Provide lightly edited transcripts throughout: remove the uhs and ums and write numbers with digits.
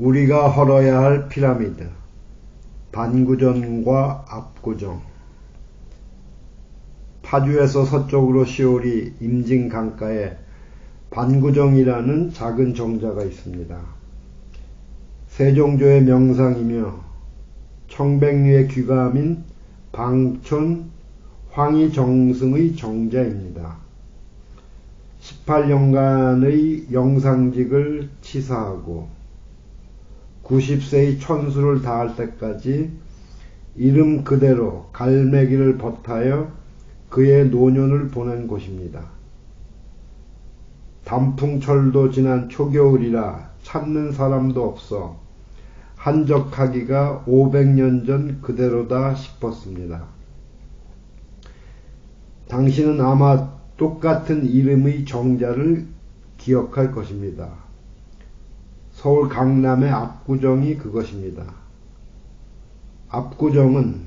우리가 헐어야 할 피라미드, 반구정과 압구정. 파주에서 서쪽으로 시오리 임진 강가에 반구정이라는 작은 정자가 있습니다. 세종조의 명상이며 청백리의 귀감인 방촌 황희정승의 정자입니다. 18년간의 영상직을 치사하고 90세의 천수를 다할 때까지 이름 그대로 갈매기를 벗하여 그의 노년을 보낸 곳입니다. 단풍철도 지난 초겨울이라 찾는 사람도 없어 한적하기가 500년 전 그대로다 싶었습니다. 당신은 아마 똑같은 이름의 정자를 기억할 것입니다. 서울 강남의 압구정이 그것입니다. 압구정은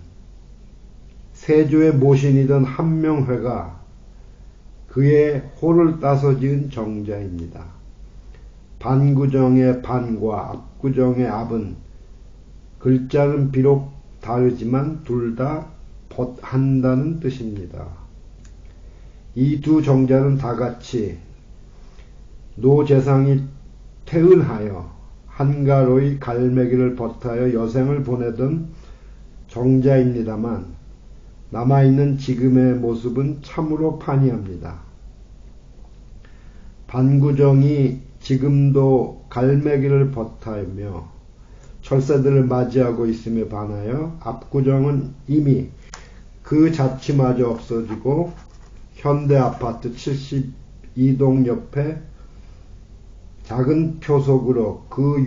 세조의 모신이던 한명회가 그의 호를 따서 지은 정자입니다. 반구정의 반과 압구정의 압은 글자는 비록 다르지만 둘 다 벗한다는 뜻입니다. 이 두 정자는 다같이 노재상이 퇴은하여 한가로이 갈매기를 벗하여 여생을 보내던 정자입니다만 남아있는 지금의 모습은 참으로 판이합니다. 반구정이 지금도 갈매기를 벗하며 철새들을 맞이하고 있음에 반하여 압구정은 이미 그 자취마저 없어지고 현대아파트 72동 옆에 작은 표속으로 그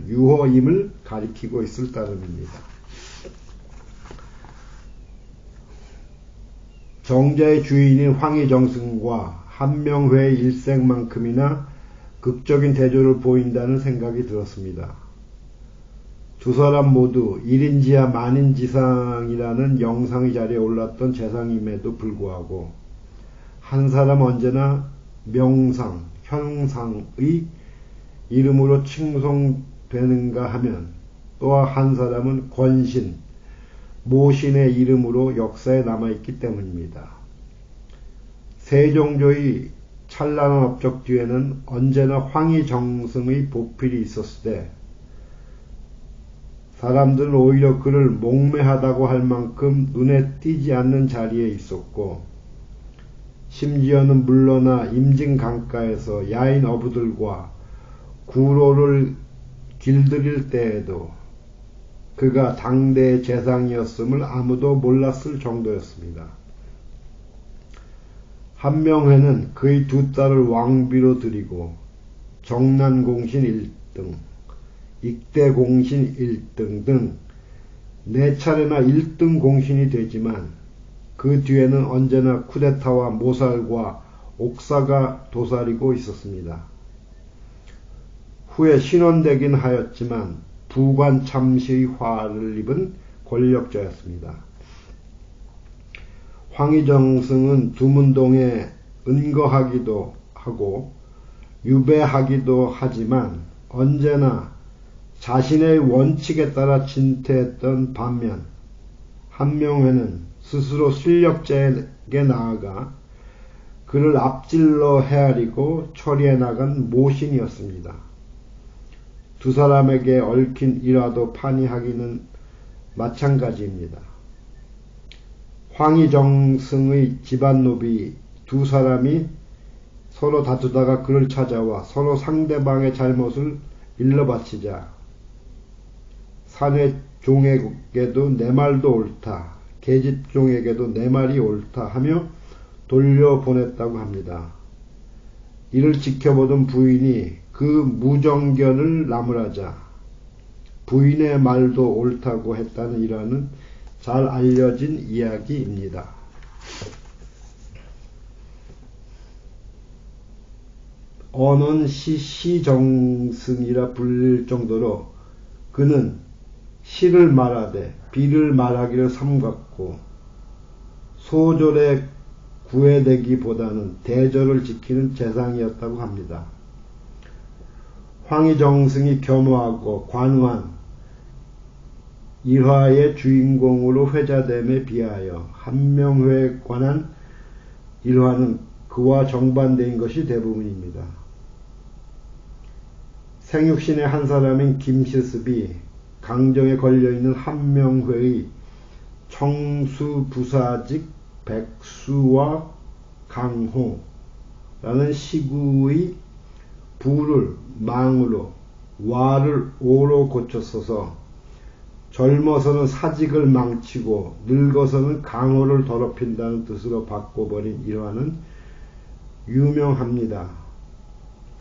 유허임을 가리키고 있을 따름입니다. 정자의 주인인 황희정승과 한명회의 일생만큼이나 극적인 대조를 보인다는 생각이 들었습니다. 두 사람 모두 1인지하 만인지상이라는 영상의 자리에 올랐던 재상임에도 불구하고 한 사람 언제나 명상, 형상의 이름으로 칭송되는가 하면 또 한 사람은 권신, 모신의 이름으로 역사에 남아있기 때문입니다. 세종조의 찬란한 업적 뒤에는 언제나 황희정승의 보필이 있었으되 사람들은 오히려 그를 목매하다고 할 만큼 눈에 띄지 않는 자리에 있었고 심지어는 물러나 임진 강가에서 야인 어부들과 구로를 길들일 때에도 그가 당대의 재상이었음을 아무도 몰랐을 정도였습니다. 한명회는 그의 두 딸을 왕비로 들이고 정난공신 1등, 익대공신 1등 등 4차례나 1등 공신이 되지만 그 뒤에는 언제나 쿠데타와 모살과 옥사가 도사리고 있었습니다. 후에 신원되긴 하였지만 부관 참시의 화를 입은 권력자였습니다. 황희정승은 두문동에 은거하기도 하고 유배하기도 하지만 언제나 자신의 원칙에 따라 진퇴했던 반면 한명회는 스스로 실력자에게 나아가 그를 앞질러 헤아리고 처리해 나간 모신이었습니다. 두 사람에게 얽힌 일화도 판이하기는 마찬가지입니다. 황희정승의 집안노비 두 사람이 서로 다투다가 그를 찾아와 서로 상대방의 잘못을 일러바치자 사내 종에게도 내 말도 옳다, 계집 종에게도 내 말이 옳다 하며 돌려보냈다고 합니다. 이를 지켜보던 부인이 그 무정견을 나무라자 부인의 말도 옳다고 했다는 일화는 잘 알려진 이야기입니다. 언언 시정승이라 불릴 정도로 그는 시를 말하되 비를 말하기를 삼갔고 소절에 구애되기보다는 대절을 지키는 재상이었다고 합니다. 황희정승이 겸허하고 관우한 일화의 주인공으로 회자됨에 비하여 한명회에 관한 일화는 그와 정반대인 것이 대부분입니다. 생육신의 한 사람인 김시습이 강정에 걸려있는 한명회의 청수부사직 백수와 강호라는 시구의 부를 망으로 와를 오로 고쳤어서 젊어서는 사직을 망치고 늙어서는 강호를 더럽힌다는 뜻으로 바꿔버린 일화는 유명합니다.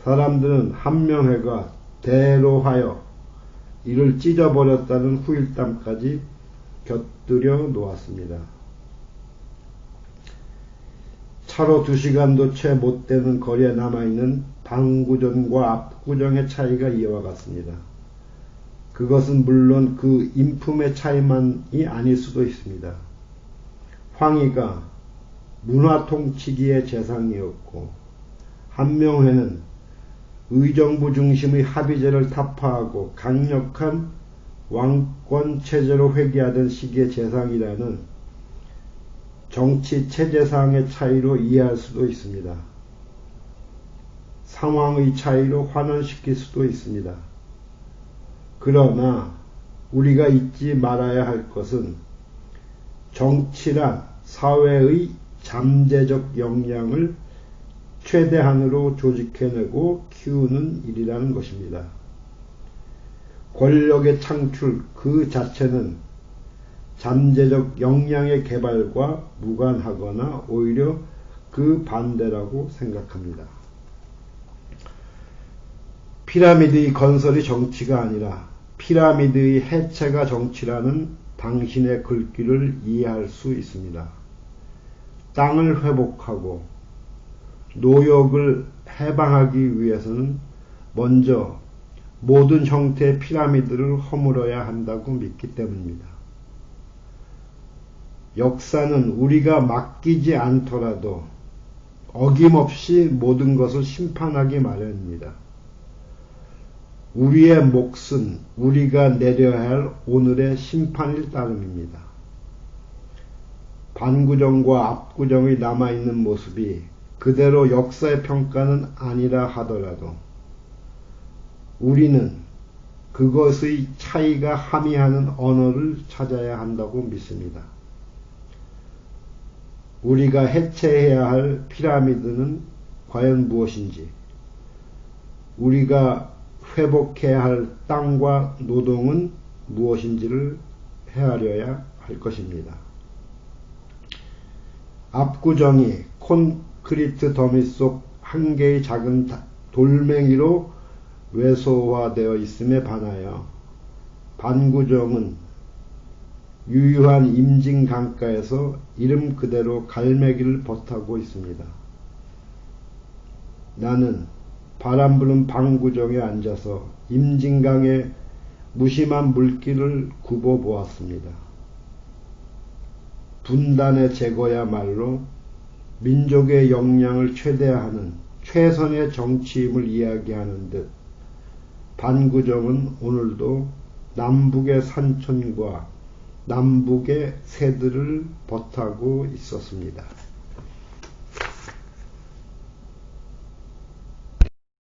사람들은 한명회가 대로하여 이를 찢어버렸다는 후일담까지 곁들여 놓았습니다. 차로 2시간도 채 못되는 거리에 남아있는 방구정과 압구정의 차이가 이와 같습니다. 그것은 물론 그 인품의 차이만이 아닐 수도 있습니다. 황희가 문화통치기의 재상이었고 한명회는 의정부 중심의 합의제를 타파하고 강력한 왕권체제로 회귀하던 시기의 재상이라는 정치 체제상의 차이로 이해할 수도 있습니다. 상황의 차이로 환원시킬 수도 있습니다. 그러나 우리가 잊지 말아야 할 것은 정치란 사회의 잠재적 역량을 최대한으로 조직해내고 키우는 일이라는 것입니다. 권력의 창출 그 자체는 잠재적 역량의 개발과 무관하거나 오히려 그 반대라고 생각합니다. 피라미드의 건설이 정치가 아니라 피라미드의 해체가 정치라는 당신의 글귀를 이해할 수 있습니다. 땅을 회복하고 노역을 해방하기 위해서는 먼저 모든 형태의 피라미드를 허물어야 한다고 믿기 때문입니다. 역사는 우리가 맡기지 않더라도 어김없이 모든 것을 심판하기 마련입니다. 우리의 몫은 우리가 내려야 할 오늘의 심판일 따름입니다. 반구정과 압구정의 남아있는 모습이 그대로 역사의 평가는 아니라 하더라도 우리는 그것의 차이가 함의하는 언어를 찾아야 한다고 믿습니다. 우리가 해체해야 할 피라미드는 과연 무엇인지, 우리가 회복해야 할 땅과 노동은 무엇인지를 헤아려야 할 것입니다. 압구정이 콘크리트 더미 속 한 개의 작은 돌멩이로 외소화되어 있음에 반하여 반구정은 유유한 임진 강가에서 이름 그대로 갈매기를 벗하고 있습니다. 나는 바람 부는 방구정에 앉아서 임진강의 무심한 물길을 굽어 보았습니다. 분단의 제거야말로 민족의 역량을 최대화하는 최선의 정치임을 이야기하는 듯 반구정은 오늘도 남북의 산천과 남북의 새들을 벗하고 있었습니다.